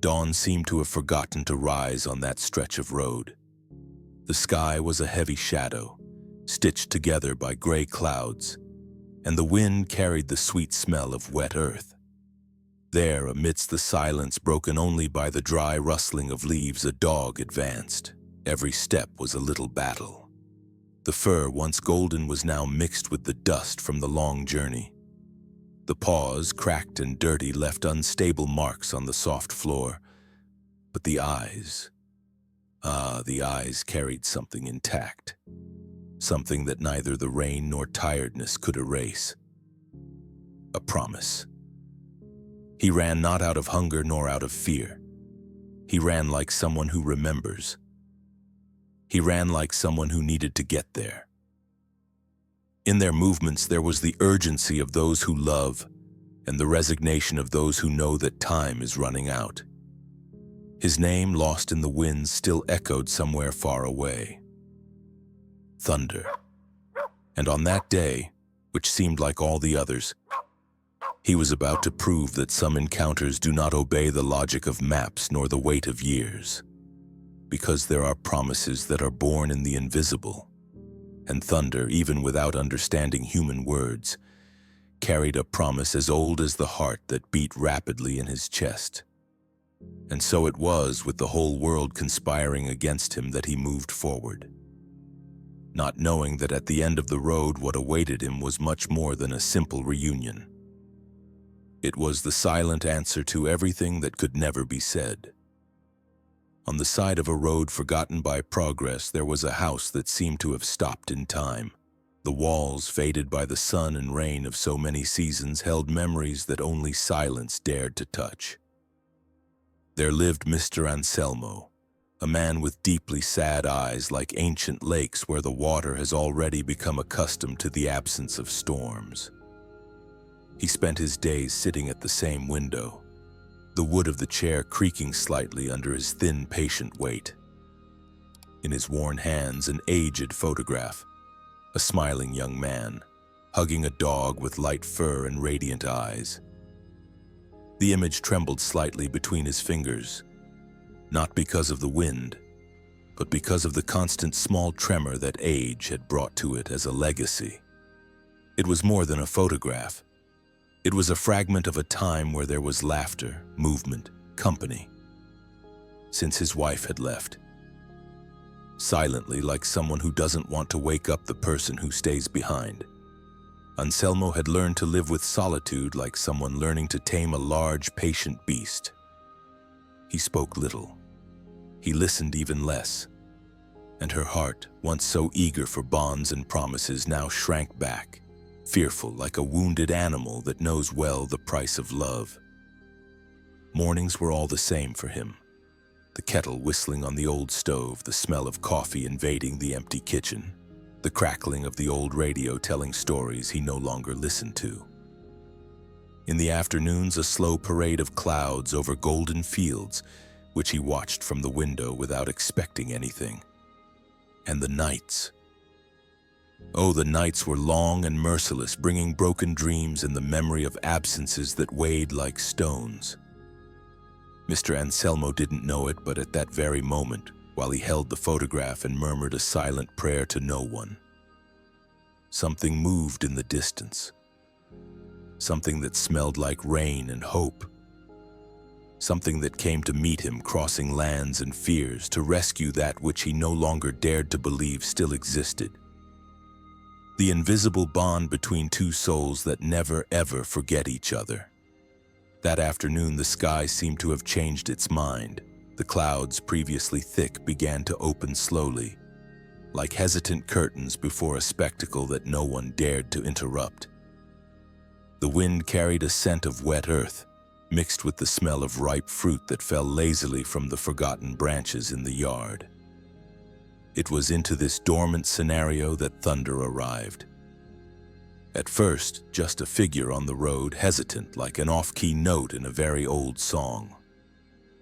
dawn seemed to have forgotten to rise on that stretch of road. The sky was a heavy shadow, stitched together by gray clouds, and the wind carried the sweet smell of wet earth. There, amidst the silence broken only by the dry rustling of leaves, a dog advanced. Every step was a little battle. The fur, once golden, was now mixed with the dust from the long journey. The paws, cracked and dirty, left unstable marks on the soft floor. But the eyes, the eyes carried something intact, something that neither the rain nor tiredness could erase. A promise. He ran not out of hunger nor out of fear. He ran like someone who remembers. He ran like someone who needed to get there. In their movements there was the urgency of those who love and the resignation of those who know that time is running out. His name, lost in the winds, still echoed somewhere far away. Thunder. And on that day, which seemed like all the others, he was about to prove that some encounters do not obey the logic of maps nor the weight of years, because there are promises that are born in the invisible. And Thunder, even without understanding human words, carried a promise as old as the heart that beat rapidly in his chest. And so it was, with the whole world conspiring against him, that he moved forward, not knowing that at the end of the road what awaited him was much more than a simple reunion. It was the silent answer to everything that could never be said. On the side of a road forgotten by progress, there was a house that seemed to have stopped in time. The walls, faded by the sun and rain of so many seasons, held memories that only silence dared to touch. There lived Mr. Anselmo, a man with deeply sad eyes like ancient lakes where the water has already become accustomed to the absence of storms. He spent his days sitting at the same window, the wood of the chair creaking slightly under his thin, patient weight. In his worn hands, an aged photograph, a smiling young man, hugging a dog with light fur and radiant eyes. The image trembled slightly between his fingers, not because of the wind, but because of the constant small tremor that age had brought to it as a legacy. It was more than a photograph. It was a fragment of a time where there was laughter, movement, company. Since his wife had left. Silently, like someone who doesn't want to wake up the person who stays behind, Anselmo had learned to live with solitude like someone learning to tame a large, patient beast. He spoke little. He listened even less. And her heart, once so eager for bonds and promises, now shrank back, fearful like a wounded animal that knows well the price of love. Mornings were all the same for him. The kettle whistling on the old stove, the smell of coffee invading the empty kitchen, the crackling of the old radio telling stories he no longer listened to. In the afternoons, a slow parade of clouds over golden fields, which he watched from the window without expecting anything. And the nights. Oh, the nights were long and merciless, bringing broken dreams and the memory of absences that weighed like stones. Mr. Anselmo didn't know it, but at that very moment, while he held the photograph and murmured a silent prayer to no one, something moved in the distance. Something that smelled like rain and hope. Something that came to meet him, crossing lands and fears, to rescue that which he no longer dared to believe still existed. The invisible bond between two souls that never ever forget each other. That afternoon, the sky seemed to have changed its mind. The clouds, previously thick, began to open slowly, like hesitant curtains before a spectacle that no one dared to interrupt. The wind carried a scent of wet earth, mixed with the smell of ripe fruit that fell lazily from the forgotten branches in the yard. It was into this dormant scenario that Thunder arrived. At first, just a figure on the road, hesitant like an off-key note in a very old song.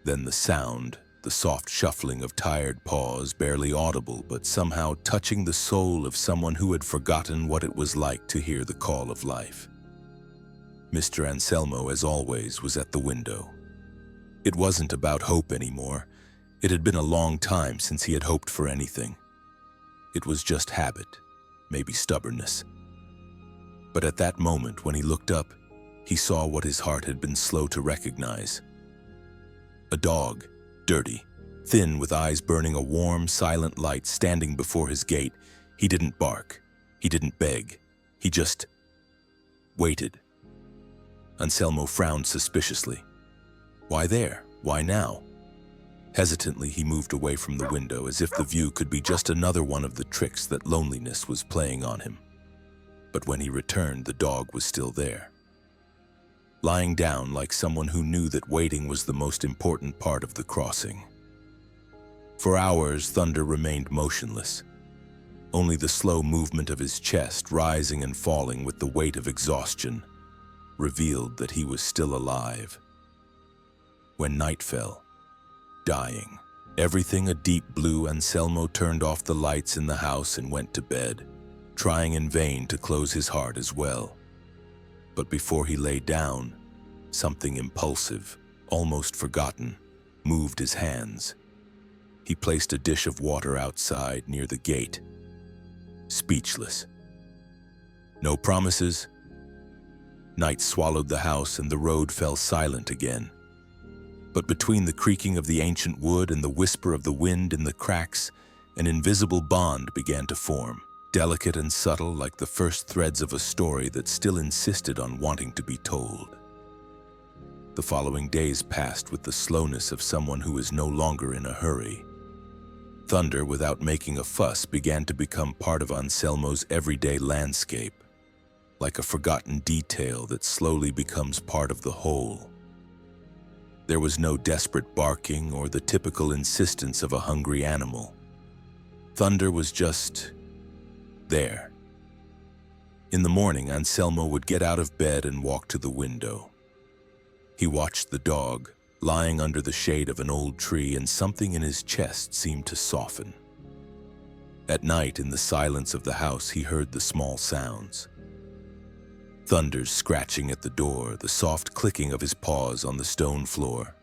Then the sound, the soft shuffling of tired paws, barely audible but somehow touching the soul of someone who had forgotten what it was like to hear the call of life. Mr. Anselmo, as always, was at the window. It wasn't about hope anymore. It had been a long time since he had hoped for anything. It was just habit, maybe stubbornness. But at that moment, when he looked up, he saw what his heart had been slow to recognize. A dog, dirty, thin, with eyes burning a warm, silent light, standing before his gate. He didn't bark. He didn't beg. He just waited. Anselmo frowned suspiciously. Why there? Why now? Hesitantly, he moved away from the window, as if the view could be just another one of the tricks that loneliness was playing on him. But when he returned, the dog was still there, lying down like someone who knew that waiting was the most important part of the crossing. For hours, Thunder remained motionless. Only the slow movement of his chest, rising and falling with the weight of exhaustion, revealed that he was still alive. When night fell, dying, everything a deep blue, Anselmo turned off the lights in the house and went to bed, trying in vain to close his heart as well. But before he lay down, something impulsive, almost forgotten, moved his hands. He placed a dish of water outside near the gate, speechless. No promises. Night swallowed the house and the road fell silent again. But between the creaking of the ancient wood and the whisper of the wind in the cracks, an invisible bond began to form, delicate and subtle, like the first threads of a story that still insisted on wanting to be told. The following days passed with the slowness of someone who is no longer in a hurry. Thunder, without making a fuss, began to become part of Anselmo's everyday landscape, like a forgotten detail that slowly becomes part of the whole. There was no desperate barking or the typical insistence of a hungry animal. Thunder was just there. In the morning, Anselmo would get out of bed and walk to the window. He watched the dog, lying under the shade of an old tree, and something in his chest seemed to soften. At night, in the silence of the house, he heard the small sounds. Thunder's scratching at the door, the soft clicking of his paws on the stone floor.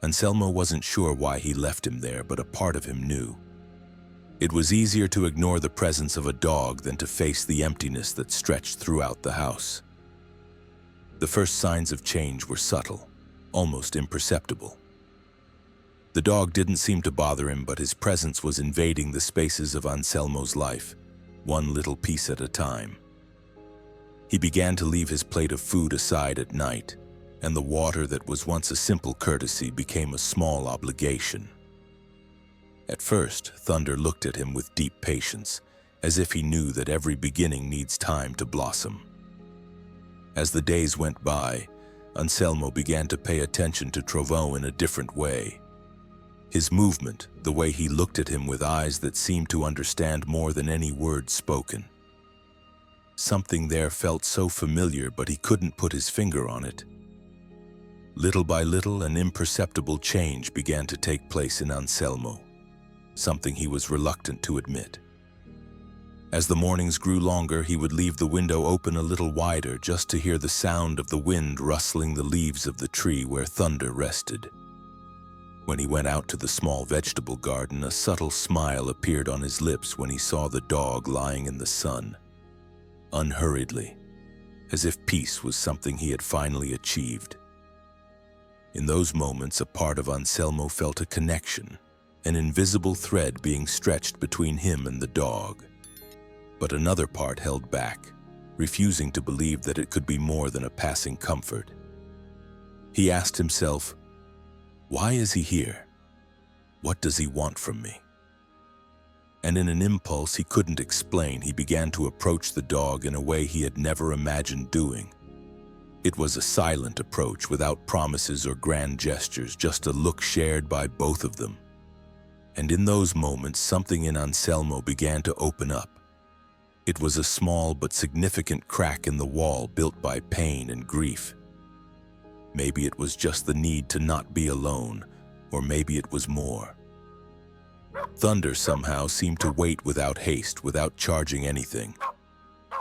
Anselmo wasn't sure why he left him there, but a part of him knew. It was easier to ignore the presence of a dog than to face the emptiness that stretched throughout the house. The first signs of change were subtle, almost imperceptible. The dog didn't seem to bother him, but his presence was invading the spaces of Anselmo's life, one little piece at a time. He began to leave his plate of food aside at night, and the water that was once a simple courtesy became a small obligation. At first, Thunder looked at him with deep patience, as if he knew that every beginning needs time to blossom. As the days went by, Anselmo began to pay attention to Trovão in a different way. His movement, the way he looked at him with eyes that seemed to understand more than any word spoken. Something there felt so familiar, but he couldn't put his finger on it. Little by little, an imperceptible change began to take place in Anselmo, something he was reluctant to admit. As the mornings grew longer, he would leave the window open a little wider just to hear the sound of the wind rustling the leaves of the tree where Thunder rested. When he went out to the small vegetable garden, a subtle smile appeared on his lips when he saw the dog lying in the sun, unhurriedly, as if peace was something he had finally achieved. In those moments, a part of Anselmo felt a connection, an invisible thread being stretched between him and the dog. But another part held back, refusing to believe that it could be more than a passing comfort. He asked himself, why is he here? What does he want from me? And in an impulse he couldn't explain, he began to approach the dog in a way he had never imagined doing. It was a silent approach, without promises or grand gestures, just a look shared by both of them. And in those moments, something in Anselmo began to open up. It was a small but significant crack in the wall built by pain and grief. Maybe it was just the need to not be alone, or maybe it was more. Thunder somehow seemed to wait without haste, without charging anything.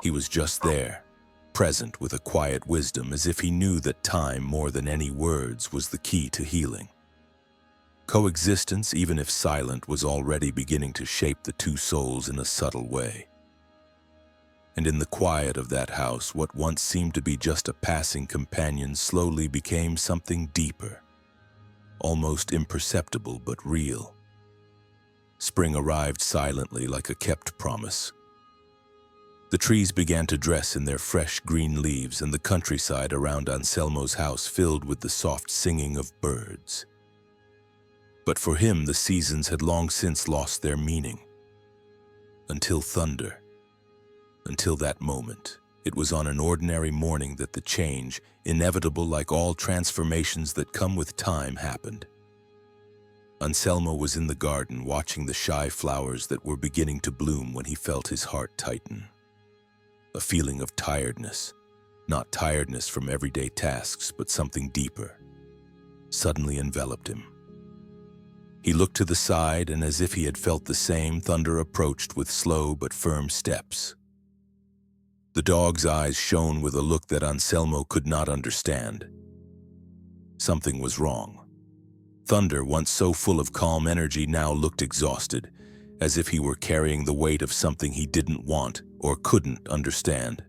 He was just there, present with a quiet wisdom, as if he knew that time, more than any words, was the key to healing. Coexistence, even if silent, was already beginning to shape the two souls in a subtle way. And in the quiet of that house, what once seemed to be just a passing companion slowly became something deeper, almost imperceptible but real. Spring arrived silently, like a kept promise. The trees began to dress in their fresh green leaves, and the countryside around Anselmo's house filled with the soft singing of birds. But for him, the seasons had long since lost their meaning. Until thunder. Until that moment. It was on an ordinary morning that the change, inevitable like all transformations that come with time, happened. Anselmo was in the garden, watching the shy flowers that were beginning to bloom, when he felt his heart tighten. A feeling of tiredness, not tiredness from everyday tasks, but something deeper, suddenly enveloped him. He looked to the side, and as if he had felt the same, Thunder approached with slow but firm steps. The dog's eyes shone with a look that Anselmo could not understand. Something was wrong. Thunder, once so full of calm energy, now looked exhausted, as if he were carrying the weight of something he didn't want or couldn't understand.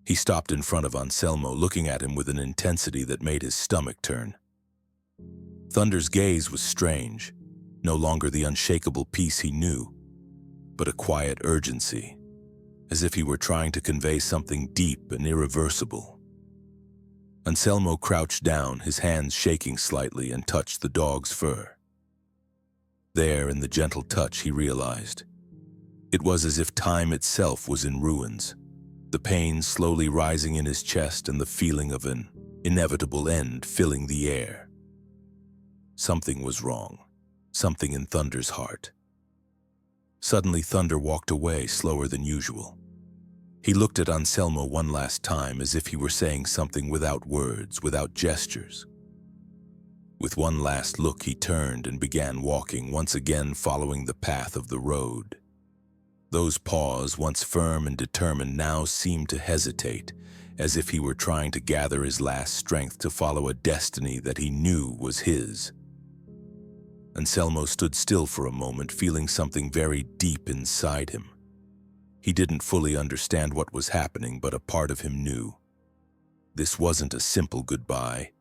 He stopped in front of Anselmo, looking at him with an intensity that made his stomach turn. Thunder's gaze was strange, no longer the unshakable peace he knew, but a quiet urgency, as if he were trying to convey something deep and irreversible. Anselmo crouched down, his hands shaking slightly, and touched the dog's fur. There, in the gentle touch, he realized. It was as if time itself was in ruins, the pain slowly rising in his chest and the feeling of an inevitable end filling the air. Something was wrong, something in Thunder's heart. Suddenly, Thunder walked away slower than usual. He looked at Anselmo one last time, as if he were saying something without words, without gestures. With one last look, he turned and began walking, once again following the path of the road. Those paws, once firm and determined, now seemed to hesitate, as if he were trying to gather his last strength to follow a destiny that he knew was his. Anselmo stood still for a moment, feeling something very deep inside him. He didn't fully understand what was happening, but a part of him knew. This wasn't a simple goodbye.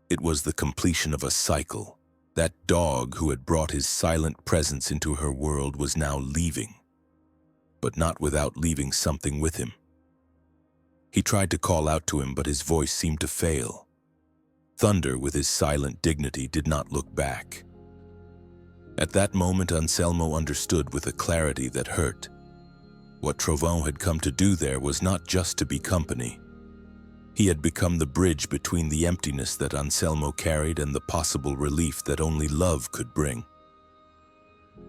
It was the completion of a cycle. That dog who had brought his silent presence into her world was now leaving, but not without leaving something with him. He tried to call out to him, but his voice seemed to fail. Thunder, with his silent dignity, did not look back. At that moment, Anselmo understood with a clarity that hurt. What Trovão had come to do there was not just to be company. He had become the bridge between the emptiness that Anselmo carried and the possible relief that only love could bring.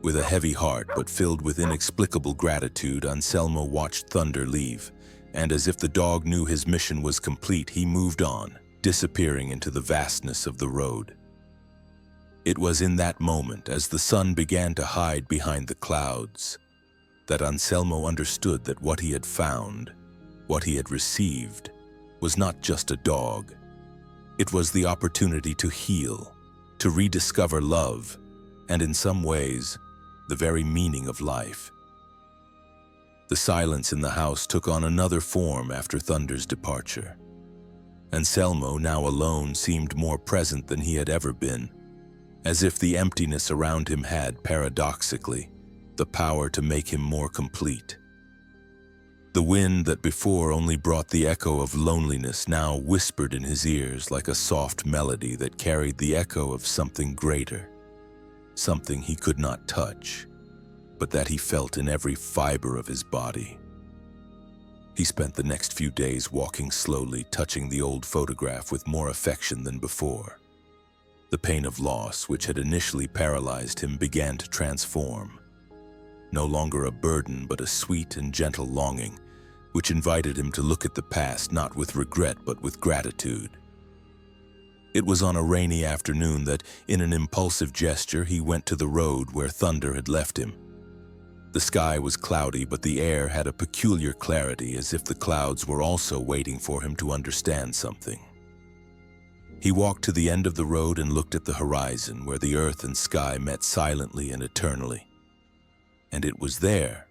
With a heavy heart but filled with inexplicable gratitude, Anselmo watched Thunder leave, and as if the dog knew his mission was complete, he moved on, disappearing into the vastness of the road. It was in that moment, as the sun began to hide behind the clouds, that Anselmo understood that what he had found, what he had received, was not just a dog. It was the opportunity to heal, to rediscover love, and in some ways, the very meaning of life. The silence in the house took on another form after Thunder's departure. Anselmo, now alone, seemed more present than he had ever been, as if the emptiness around him had, paradoxically, the power to make him more complete. The wind that before only brought the echo of loneliness now whispered in his ears like a soft melody that carried the echo of something greater, something he could not touch, but that he felt in every fiber of his body. He spent the next few days walking slowly, touching the old photograph with more affection than before. The pain of loss, which had initially paralyzed him, began to transform. No longer a burden, but a sweet and gentle longing, which invited him to look at the past not with regret but with gratitude. It was on a rainy afternoon that, in an impulsive gesture, he went to the road where Thunder had left him. The sky was cloudy, but the air had a peculiar clarity, as if the clouds were also waiting for him to understand something. He walked to the end of the road and looked at the horizon, where the earth and sky met silently and eternally. And it was there,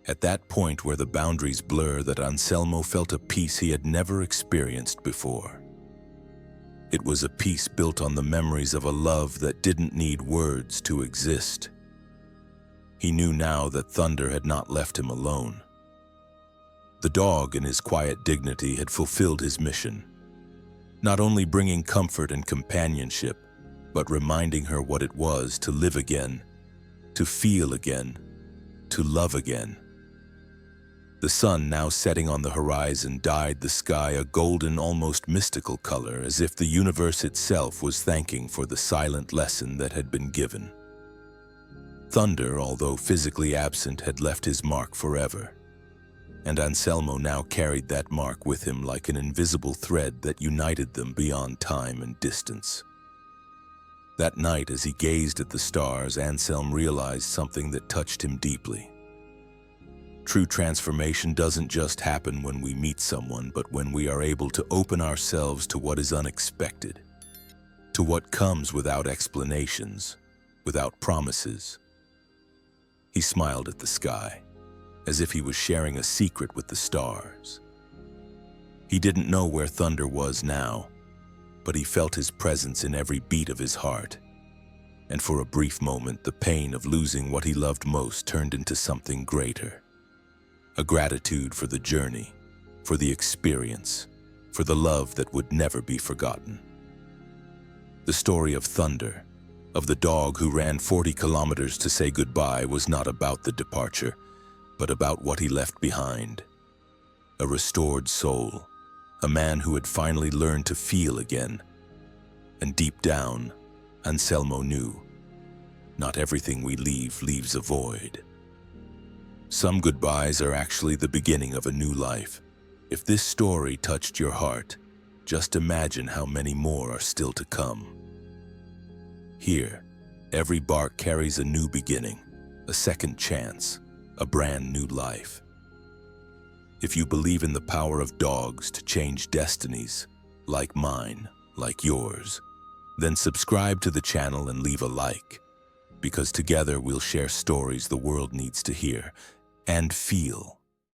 at that point where the boundaries blur, that Anselmo felt a peace he had never experienced before. It was a peace built on the memories of a love that didn't need words to exist. He knew now that Thunder had not left him alone. The dog, in his quiet dignity, had fulfilled his mission, not only bringing comfort and companionship, but reminding her what it was to live again, to feel again, to love again. The sun, now setting on the horizon, dyed the sky a golden, almost mystical color, as if the universe itself was thanking for the silent lesson that had been given. Thunder, although physically absent, had left his mark forever, and Anselmo now carried that mark with him like an invisible thread that united them beyond time and distance. That night, as he gazed at the stars, Anselm realized something that touched him deeply. True transformation doesn't just happen when we meet someone, but when we are able to open ourselves to what is unexpected, to what comes without explanations, without promises. He smiled at the sky, as if he was sharing a secret with the stars. He didn't know where Thunder was now, but he felt his presence in every beat of his heart. And for a brief moment, the pain of losing what he loved most turned into something greater. A gratitude for the journey, for the experience, for the love that would never be forgotten. The story of Thunder, of the dog who ran 40 kilometers to say goodbye, was not about the departure, but about what he left behind. A restored soul, a man who had finally learned to feel again. And deep down, Anselmo knew, not everything we leave leaves a void. Some goodbyes are actually the beginning of a new life. If this story touched your heart, just imagine how many more are still to come. Here, every bark carries a new beginning, a second chance, a brand new life. If you believe in the power of dogs to change destinies, like mine, like yours, then subscribe to the channel and leave a like, because together we'll share stories the world needs to hear and feel.